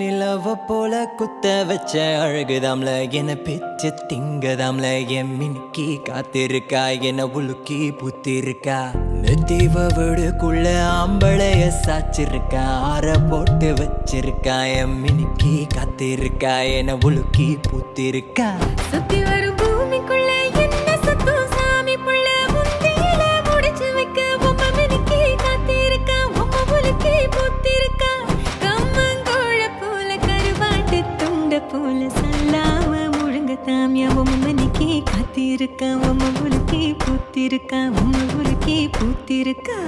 நிலவ போல குத்த வச்ச அழகுதாம்ல என்ன பிச்சு திங்கதாம்ல என் மினுக்கி காத்திருக்கா என்ன உலுக்கி புத்திருக்கா நெத்திவ வீடுக்குள்ள ஆம்பளைய சாச்சிருக்கா ஆற போட்டு வச்சிருக்கா என் மினுக்கி காத்திருக்கா என்ன உலுக்கி புத்திருக்கா சுத்தி வரும் பூமிக்குள்ள என்ன சத்தம் சாமி புள்ள முந்தியில முடிச்சு வைக்க உம்ம மினுக்கி காத்திருக்கா உம்ம உலுக்கி புத்திருக்கா கம்மங்கோழ போல கருவாட்டு துண்ட போல சொல்லாம முழுங்க தாமியா உம்ம மினுக்கி காத்திருக்கா உம்ம உலுக்கி புத்திருக்கா உம்ம உலுக்கி புத்திருக்கா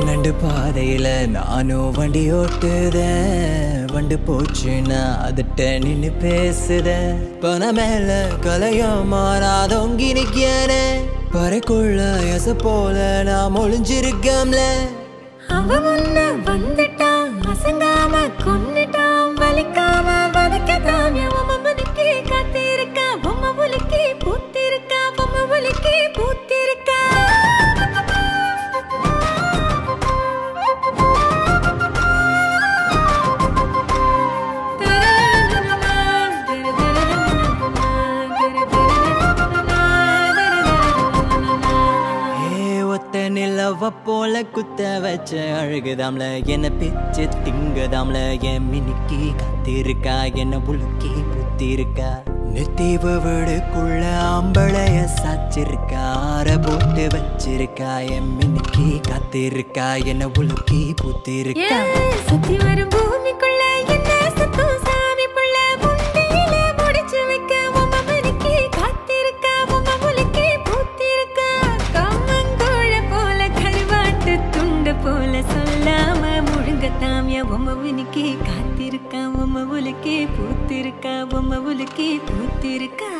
நண்டு பாதையில நானும் வண்டி ஓட்டுதேன் வண்டு போச்சுன்னா அதட்ட நின்னு பேசுதேன் பண மேல கலையும் மாறாதொங்கி நிக்கனே பறைக்குள்ள எச போல நான் ஒளிஞ்சிருக்கம்ல அவ முன்ன வந்துட்டான் அசங்காம கொன்னுட்டான் வலிக்காம வதக்கதாமிய உம்ம மினுக்கி காத்திருக்கா உம்ம உலுக்கி புத்திருக்கா உம்ம உலுக்கி புத்திருக்கா நிலவ போல குத்த வச்ச அழகுதாம்ல என்ன பிச்சு திங்கதாம்ல என் மினுக்கி காத்திருக்கா என்ன உலுக்கி புத்திருக்கா நெத்திவ வீடுக்குள்ள ஆம்பளைய சாச்சிருக்கா ஆற போட்டு வச்சிருக்கா என் மினுக்கி காத்திருக்கா என்ன உலுக்கி புத்திருக்கா சுத்தி வரும் பூமிக்குள்ள என்ன சத்தம் சாமி புள்ள முந்தியில முடிச்சு வைக்க உம்ம மினுக்கி காத்திருக்கா உம்ம உலுக்கி புத்திருக்கா கம்மங்கோழ போல கருவாட்டு துண்ட போல சொல்லாம முழுங்க தாமியா உம்ம மினுக்கி காத்திருக்கா உம்ம உலுக்கி புத்திருக்கா உம்ம உலுக்கி புத்திருக்கா